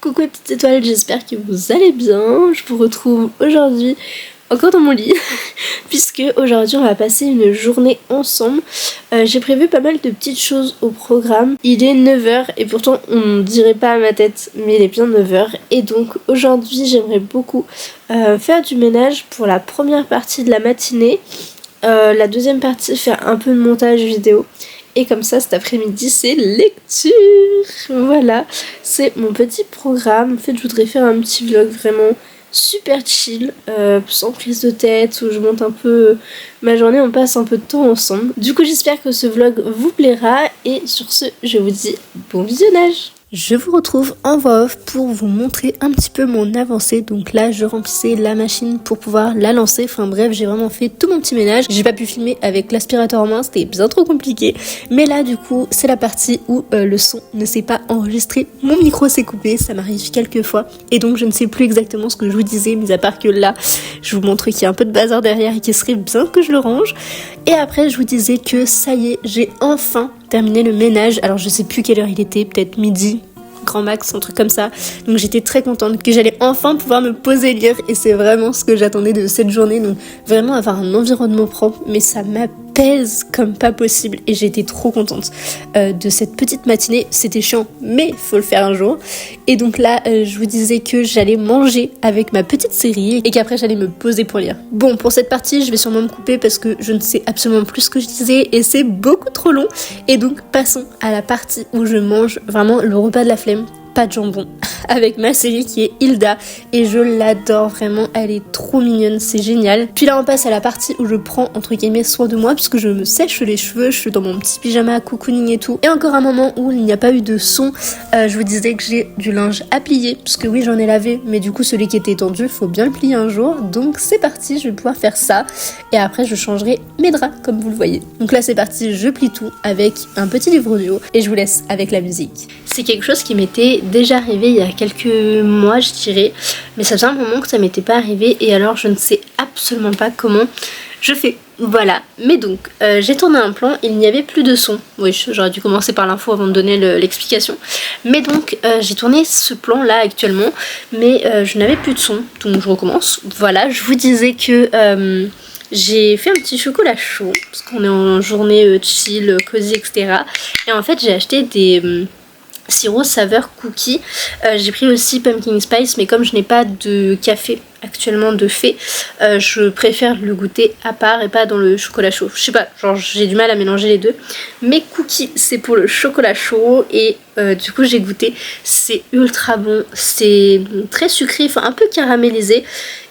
Coucou les petites étoiles, j'espère que vous allez bien. Je vous retrouve aujourd'hui encore dans mon lit puisque aujourd'hui on va passer une journée ensemble. J'ai prévu pas mal de petites choses au programme. Il est 9h et pourtant on ne dirait pas à ma tête, mais il est bien 9h. Et donc aujourd'hui j'aimerais beaucoup faire du ménage pour la première partie de la matinée. La deuxième partie, faire un peu de montage vidéo. Et comme ça, cet après-midi, c'est lecture. Voilà, c'est mon petit programme. En fait, je voudrais faire un petit vlog vraiment super chill, sans prise de tête, où je monte un peu ma journée, on passe un peu de temps ensemble. Du coup, j'espère que ce vlog vous plaira. Et sur ce, je vous dis bon visionnage. Je vous retrouve en voix off pour vous montrer un petit peu mon avancée. Donc là, je remplissais la machine pour pouvoir la lancer. Enfin bref, j'ai vraiment fait tout mon petit ménage. J'ai pas pu filmer avec l'aspirateur en main, c'était bien trop compliqué. Mais là, du coup, c'est la partie où le son ne s'est pas enregistré. Mon micro s'est coupé, ça m'arrive quelques fois. Et donc, je ne sais plus exactement ce que je vous disais, mis à part que là, je vous montre qu'il y a un peu de bazar derrière et qu'il serait bien que je le range. Et après, je vous disais que ça y est, j'ai enfin terminé le ménage. Alors je sais plus quelle heure il était, peut-être midi, grand max, un truc comme ça. Donc j'étais très contente que j'allais enfin pouvoir me poser et lire. Et c'est vraiment ce que j'attendais de cette journée. Donc vraiment avoir un environnement propre. Mais ça m'apaise comme pas possible. Et j'ai été trop contente de cette petite matinée. C'était chiant, mais faut le faire un jour. Et donc là, je vous disais que j'allais manger avec ma petite série. Et qu'après j'allais me poser pour lire. Bon, pour cette partie, je vais sûrement me couper parce que je ne sais absolument plus ce que je disais. Et c'est beaucoup trop long. Et donc passons à la partie où je mange vraiment le repas de la flemme. Pas de jambon, avec ma série qui est Hilda et je l'adore vraiment, elle est trop mignonne, c'est génial. Puis là on passe à la partie où je prends entre guillemets soin de moi puisque je me sèche les cheveux, je suis dans mon petit pyjama cocooning et tout. Et encore un moment où il n'y a pas eu de son, je vous disais que j'ai du linge à plier, parce que oui j'en ai lavé, mais du coup celui qui était tendu, faut bien le plier un jour, donc c'est parti, je vais pouvoir faire ça. Et après je changerai mes draps comme vous le voyez. Donc là c'est parti, je plie tout avec un petit livre audio et je vous laisse avec la musique. C'est quelque chose qui m'était déjà arrivé il y a quelques mois je dirais, mais ça faisait un moment que ça m'était pas arrivé et alors je ne sais absolument pas comment je fais. Voilà, mais donc j'ai tourné un plan, il n'y avait plus de son. Oui, j'aurais dû commencer par l'info avant de donner l'explication. Mais donc j'ai tourné ce plan là actuellement, mais je n'avais plus de son, donc je recommence. Voilà, je vous disais que j'ai fait un petit chocolat chaud, parce qu'on est en journée chill, cosy, etc. Et en fait j'ai acheté des sirop saveur cookie. J'ai pris aussi pumpkin spice, mais comme je n'ai pas de café actuellement de fait, je préfère le goûter à part et pas dans le chocolat chaud. Je sais pas, genre j'ai du mal à mélanger les deux. Mais cookie c'est pour le chocolat chaud et du coup j'ai goûté. C'est ultra bon, c'est très sucré, enfin un peu caramélisé.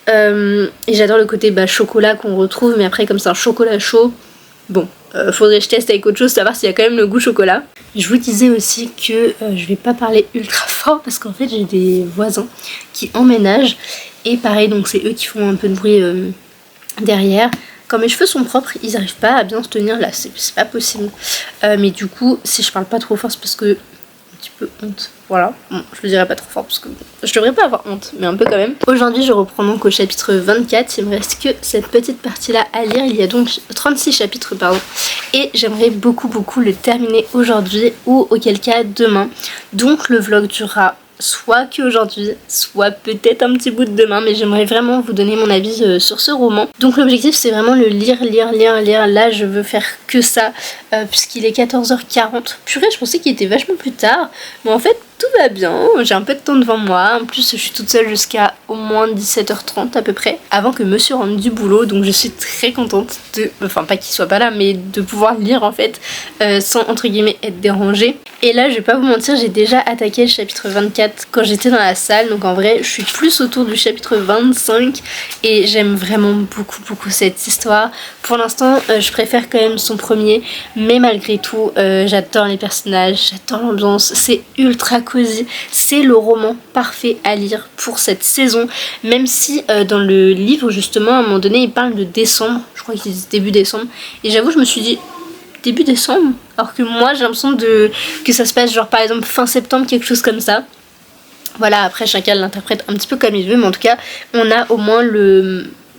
Et j'adore le côté chocolat qu'on retrouve, mais après comme c'est un chocolat chaud, bon, faudrait que je teste avec autre chose, savoir s'il y a quand même le goût chocolat. Je vous disais aussi que je vais pas parler ultra fort parce qu'en fait j'ai des voisins qui emménagent et pareil, donc c'est eux qui font un peu de bruit derrière. Quand mes cheveux sont propres, ils n'arrivent pas à bien se tenir là, c'est pas possible. Mais du coup, si je parle pas trop fort, c'est parce que un petit peu honte. Voilà, bon, je le dirai pas trop fort parce que je devrais pas avoir honte, mais un peu quand même. Aujourd'hui, je reprends donc au chapitre 24. Il me reste que cette petite partie-là à lire. Il y a donc 36 chapitres, pardon. Et j'aimerais beaucoup le terminer aujourd'hui ou auquel cas demain. Donc le vlog durera soit qu'aujourd'hui, soit peut-être un petit bout de demain, mais j'aimerais vraiment vous donner mon avis sur ce roman. Donc l'objectif c'est vraiment le lire. Là je veux faire que ça, puisqu'il est 14h40. Purée, je pensais qu'il était vachement plus tard, mais en fait tout va bien, j'ai un peu de temps devant moi. En plus je suis toute seule jusqu'à au moins 17h30 à peu près, avant que monsieur rentre du boulot, donc je suis très contente de, enfin pas qu'il soit pas là, mais de pouvoir lire en fait, sans entre guillemets être dérangée. Et là je vais pas vous mentir, j'ai déjà attaqué le chapitre 24 quand j'étais dans la salle, donc en vrai je suis plus autour du chapitre 25 et j'aime vraiment beaucoup cette histoire. Pour l'instant je préfère quand même son premier, mais malgré tout j'adore les personnages, j'adore l'ambiance, c'est ultra cosy, c'est le roman parfait à lire pour cette saison, même si dans le livre justement à un moment donné il parle de décembre, je crois qu'il dit début décembre, et j'avoue je me suis dit début décembre, alors que moi j'ai l'impression que ça se passe genre par exemple fin septembre, quelque chose comme ça. Voilà, après chacun l'interprète un petit peu comme il veut, mais en tout cas on a au moins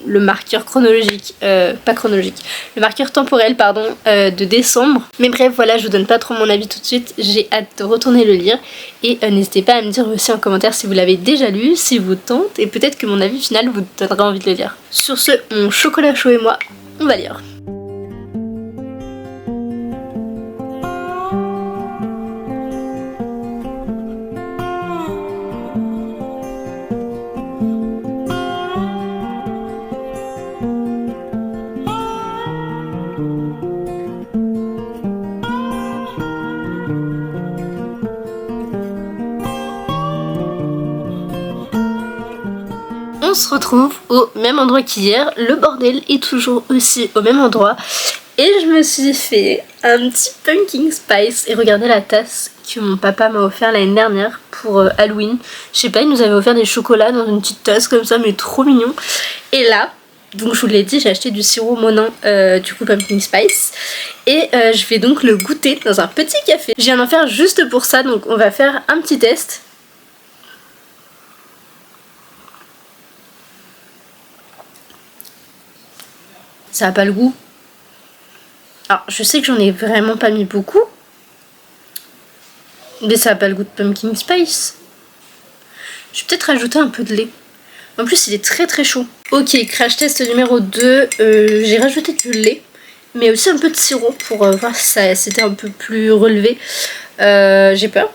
le marqueur chronologique, pas chronologique, le marqueur temporel pardon, de décembre. Mais bref voilà, je vous donne pas trop mon avis tout de suite, j'ai hâte de retourner le lire et n'hésitez pas à me dire aussi en commentaire si vous l'avez déjà lu, si vous tente, et peut-être que mon avis final vous donnera envie de le lire. Sur ce, mon chocolat chaud et moi, on va lire. On se retrouve au même endroit qu'hier, le bordel est toujours aussi au même endroit et je me suis fait un petit pumpkin spice et regardez la tasse que mon papa m'a offert l'année dernière pour Halloween. Je sais pas, il nous avait offert des chocolats dans une petite tasse comme ça mais trop mignon. Et là, donc je vous l'ai dit, j'ai acheté du sirop Monin, du coup pumpkin spice et je vais donc le goûter dans un petit café. Je viens d'en faire juste pour ça, donc on va faire un petit test. Ça a pas le goût. Alors je sais que j'en ai vraiment pas mis beaucoup, mais ça a pas le goût de pumpkin spice. Je vais peut-être rajouter un peu de lait. En plus il est très très chaud. Ok, crash test numéro 2, j'ai rajouté du lait, mais aussi un peu de sirop pour voir si c'était un peu plus relevé. J'ai peur.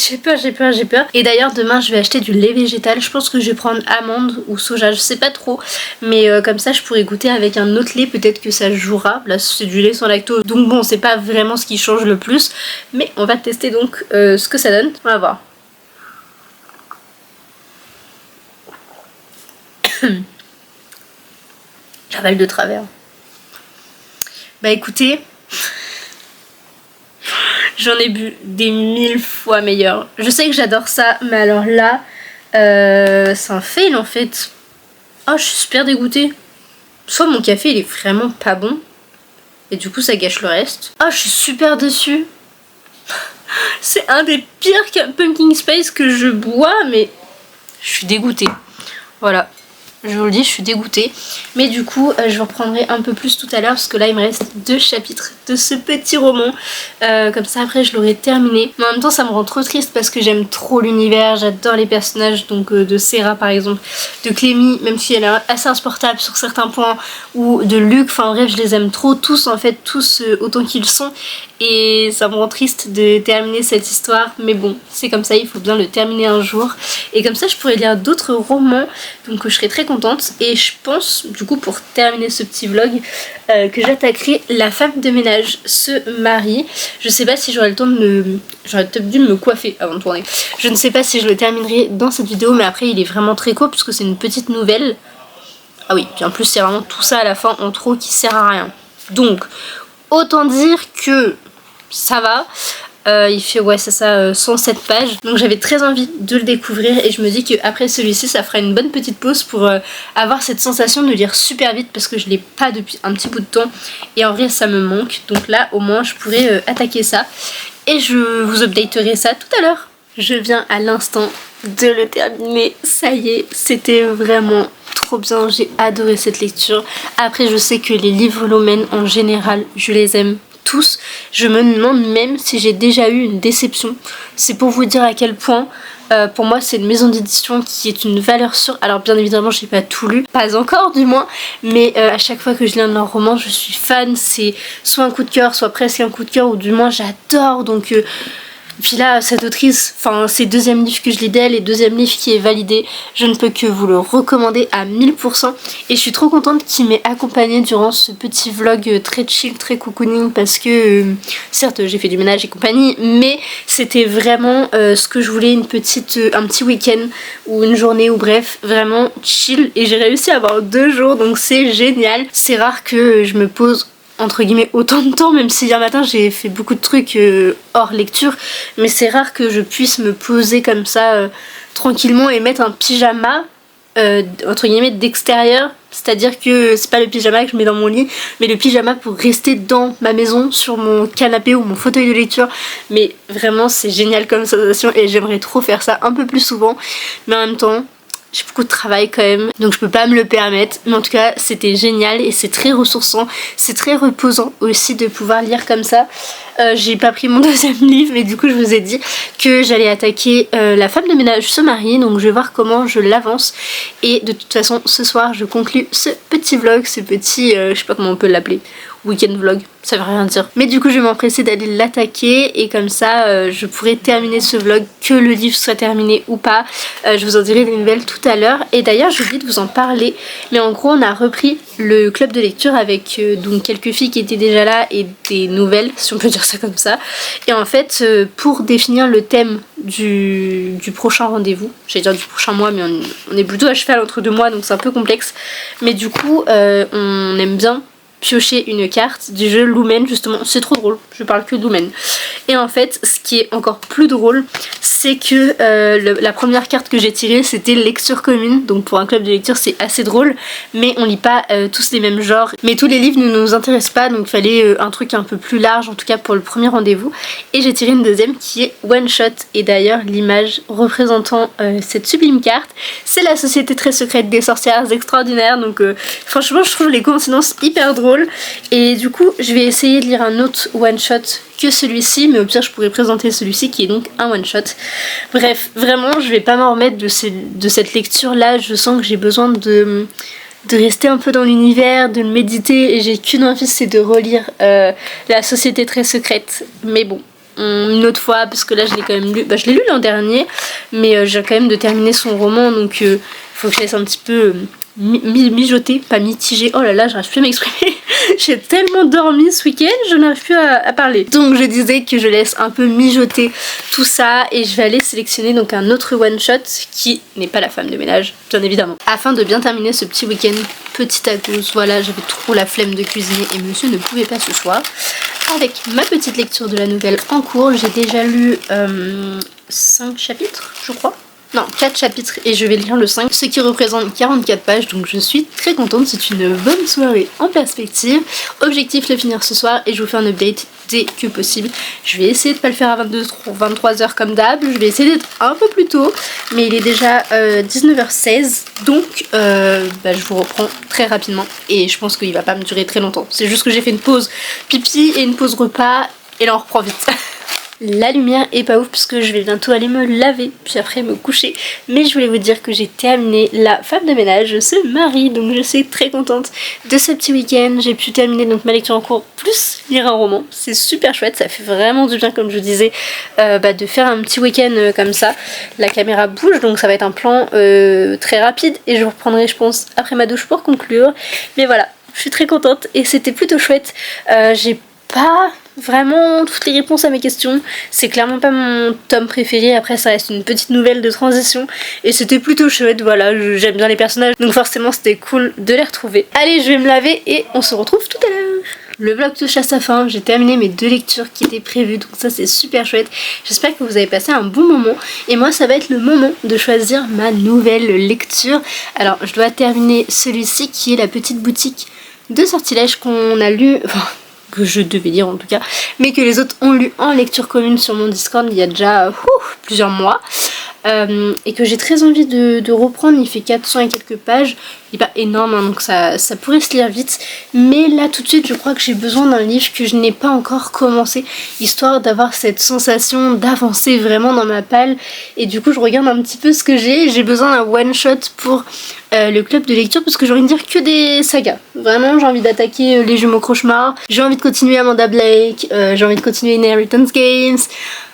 j'ai peur. Et d'ailleurs demain je vais acheter du lait végétal. Je pense que je vais prendre amande ou soja, je sais pas trop. Mais comme ça je pourrais goûter avec un autre lait, peut-être que ça jouera. Là c'est du lait sans lactose, donc bon c'est pas vraiment ce qui change le plus. Mais on va tester donc ce que ça donne. On va voir. J'avale de travers. Bah écoutez, j'en ai bu des 1000 fois meilleurs. Je sais que j'adore ça, mais alors là, c'est un fail en fait. Oh, je suis super dégoûtée. Soit mon café il est vraiment pas bon, et du coup ça gâche le reste. Oh, je suis super déçue. C'est un des pires pumpkin spice que je bois, mais je suis dégoûtée. Voilà. Je vous le dis, je suis dégoûtée. Mais du coup, je reprendrai un peu plus tout à l'heure parce que là, il me reste 2 chapitres de ce petit roman. Comme ça, après, je l'aurai terminé. Mais en même temps, ça me rend trop triste parce que j'aime trop l'univers. J'adore les personnages, donc de Sarah par exemple, de Clémy, même si elle est assez insupportable sur certains points, ou de Luc. Enfin bref, je les aime trop tous, en fait, tous autant qu'ils sont. Et ça me rend triste de terminer cette histoire. Mais bon, c'est comme ça, il faut bien le terminer un jour. Et comme ça, je pourrais lire d'autres romans. Donc je serais très contente. Et je pense, du coup, pour terminer ce petit vlog, que j'attaquerai La femme de ménage se marie. Je sais pas si j'aurai le temps de me... J'aurais peut-être dû me coiffer avant de tourner. Je ne sais pas si je le terminerai dans cette vidéo, mais après il est vraiment très court puisque c'est une petite nouvelle. Ah oui, puis en plus c'est vraiment tout ça à la fin en trop qui sert à rien. Donc, autant dire que ça va. Il fait, ouais c'est ça, 107 pages. Donc j'avais très envie de le découvrir et je me dis qu'après celui-ci ça fera une bonne petite pause pour avoir cette sensation de lire super vite parce que je l'ai pas depuis un petit bout de temps et en vrai ça me manque. Donc là au moins je pourrais attaquer ça et je vous updaterai ça tout à l'heure. Je viens à l'instant de le terminer, ça y est, c'était vraiment trop bien, j'ai adoré cette lecture. Après je sais que les livres Lomen en général je les aime tous. Je me demande même si j'ai déjà eu une déception. C'est pour vous dire à quel point pour moi c'est une maison d'édition qui est une valeur sûre. Alors bien évidemment j'ai pas tout lu, pas encore du moins, mais à chaque fois que je lis un de leurs romans je suis fan. C'est soit un coup de cœur, soit presque un coup de cœur, ou du moins j'adore. Donc puis là, cette autrice, enfin c'est le deuxième livre que je lis d'elle et deuxième livre qui est validé. Je ne peux que vous le recommander à 1000%. Et je suis trop contente qu'il m'ait accompagnée durant ce petit vlog très chill, très cocooning. Parce que, certes j'ai fait du ménage et compagnie, mais c'était vraiment ce que je voulais, un petit week-end ou une journée ou bref, vraiment chill. Et j'ai réussi à avoir 2 jours, donc c'est génial. C'est rare que je me pose entre guillemets autant de temps, même si hier matin j'ai fait beaucoup de trucs hors lecture, mais c'est rare que je puisse me poser comme ça tranquillement et mettre un pyjama entre guillemets d'extérieur, c'est-à-dire que c'est pas le pyjama que je mets dans mon lit, mais le pyjama pour rester dans ma maison sur mon canapé ou mon fauteuil de lecture. Mais vraiment c'est génial comme sensation et j'aimerais trop faire ça un peu plus souvent, mais en même temps j'ai beaucoup de travail quand même, donc je peux pas me le permettre. Mais en tout cas, c'était génial et c'est très ressourçant. C'est très reposant aussi de pouvoir lire comme ça. J'ai pas pris mon deuxième livre, mais du coup je vous ai dit que j'allais attaquer La femme de ménage se marie, donc je vais voir comment je l'avance. Et de toute façon, ce soir, je conclue ce petit vlog, ce petit, je sais pas comment on peut l'appeler, week-end vlog, ça veut rien dire. Mais du coup je vais m'empresser d'aller l'attaquer et comme ça je pourrai terminer ce vlog, que le livre soit terminé ou pas. Je vous en dirai des nouvelles tout à l'heure. Et d'ailleurs j'ai oublié de vous en parler, mais en gros on a repris le club de lecture avec donc quelques filles qui étaient déjà là et des nouvelles, si on peut dire ça comme ça. Et en fait pour définir le thème du prochain rendez-vous, j'allais dire du prochain mois, mais on est plutôt à cheval entre 2 mois, donc c'est un peu complexe. Mais du coup on aime bien piocher une carte du jeu Lumen, justement, c'est trop drôle, je parle que de Lumen. Et en fait, ce qui est encore plus drôle, c'est que la première carte que j'ai tirée, c'était lecture commune, donc pour un club de lecture c'est assez drôle, mais on lit pas tous les mêmes genres, mais tous les livres ne nous intéressent pas, donc il fallait un truc un peu plus large, en tout cas pour le premier rendez-vous. Et j'ai tiré une deuxième qui est One Shot, et d'ailleurs l'image représentant cette sublime carte, c'est la Société très secrète des sorcières extraordinaires, donc franchement je trouve les coïncidences hyper drôles. Et du coup je vais essayer de lire un autre one shot que celui-ci, mais au pire je pourrais présenter celui-ci qui est donc un one shot. Bref, vraiment je vais pas m'en remettre de cette lecture là. Je sens que j'ai besoin de rester un peu dans l'univers, de le méditer, et j'ai qu'une envie, c'est de relire La Société très secrète. Mais bon, une autre fois, parce que là je l'ai quand même lu, je l'ai lu l'an dernier, mais j'ai quand même de terminer son roman, donc faut que je laisse un petit peu mijoter, pas mitiger. Oh là là, j'arrive plus à m'exprimer. J'ai tellement dormi ce week-end, je n'arrive plus à parler. Donc je disais que je laisse un peu mijoter tout ça et je vais aller sélectionner donc un autre one shot qui n'est pas La femme de ménage, bien évidemment, afin de bien terminer ce petit week-end petit à cause. Voilà, j'avais trop la flemme de cuisiner et monsieur ne pouvait pas ce soir. Avec ma petite lecture de la nouvelle en cours, j'ai déjà lu 5 chapitres, je crois. Non, 4 chapitres et je vais lire le 5, ce qui représente 44 pages, donc je suis très contente, c'est une bonne soirée en perspective. Objectif, le finir ce soir et je vous fais un update dès que possible. Je vais essayer de pas le faire à 23h comme d'hab, je vais essayer d'être un peu plus tôt, mais il est déjà 19h16, donc je vous reprends très rapidement et je pense qu'il va pas me durer très longtemps. C'est juste que j'ai fait une pause pipi et une pause repas et là on reprend vite. La lumière est pas ouf parce que je vais bientôt aller me laver puis après me coucher, mais je voulais vous dire que j'ai terminé La femme de ménage se marie, donc je suis très contente de ce petit week-end. J'ai pu terminer donc ma lecture en cours plus lire un roman, c'est super chouette, ça fait vraiment du bien comme je disais de faire un petit week-end comme ça. La caméra bouge donc ça va être un plan très rapide et je vous reprendrai je pense après ma douche pour conclure, mais voilà, je suis très contente et c'était plutôt chouette. J'ai pas vraiment toutes les réponses à mes questions, c'est clairement pas mon tome préféré, après ça reste une petite nouvelle de transition et c'était plutôt chouette, voilà, j'aime bien les personnages donc forcément c'était cool de les retrouver. Allez, je vais me laver et on se retrouve tout à l'heure. Le vlog touche à sa fin, j'ai terminé mes 2 lectures qui étaient prévues, donc ça c'est super chouette. J'espère que vous avez passé un bon moment et moi ça va être le moment de choisir ma nouvelle lecture. Alors je dois terminer celui-ci qui est La petite boutique de sortilèges qu'on a lu, que je devais lire en tout cas, mais que les autres ont lu en lecture commune sur mon Discord il y a déjà plusieurs mois. Et que j'ai très envie de reprendre. Il fait 400 et quelques pages, il n'est pas énorme hein, donc ça pourrait se lire vite, mais là tout de suite je crois que j'ai besoin d'un livre que je n'ai pas encore commencé, histoire d'avoir cette sensation d'avancer vraiment dans ma palle. Et du coup je regarde un petit peu ce que j'ai besoin d'un one shot pour le club de lecture parce que j'ai envie de dire que des sagas. Vraiment j'ai envie d'attaquer Les Jumeaux Cauchemars, j'ai envie de continuer Amanda Blake, j'ai envie de continuer Inheritance Games.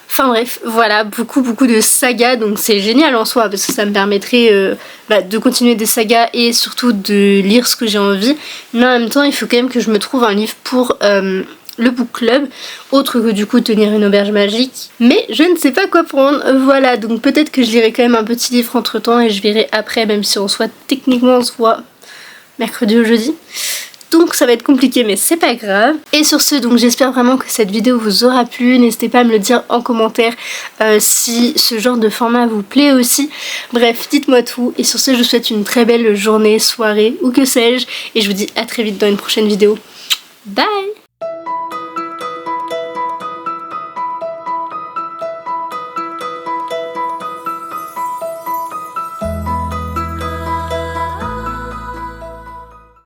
Enfin bref, voilà, beaucoup de sagas, donc c'est génial en soi parce que ça me permettrait de continuer des sagas et surtout de lire ce que j'ai envie, mais en même temps il faut quand même que je me trouve un livre pour le book club, autre que du coup tenir une auberge magique, mais je ne sais pas quoi prendre. Voilà, donc peut-être que je lirai quand même un petit livre entre temps et je verrai après, même si techniquement on se voit mercredi ou jeudi. Donc ça va être compliqué mais c'est pas grave. Et sur ce, donc j'espère vraiment que cette vidéo vous aura plu. N'hésitez pas à me le dire en commentaire si ce genre de format vous plaît aussi. Bref, dites-moi tout. Et sur ce, je vous souhaite une très belle journée, soirée ou que sais-je. Et je vous dis à très vite dans une prochaine vidéo. Bye!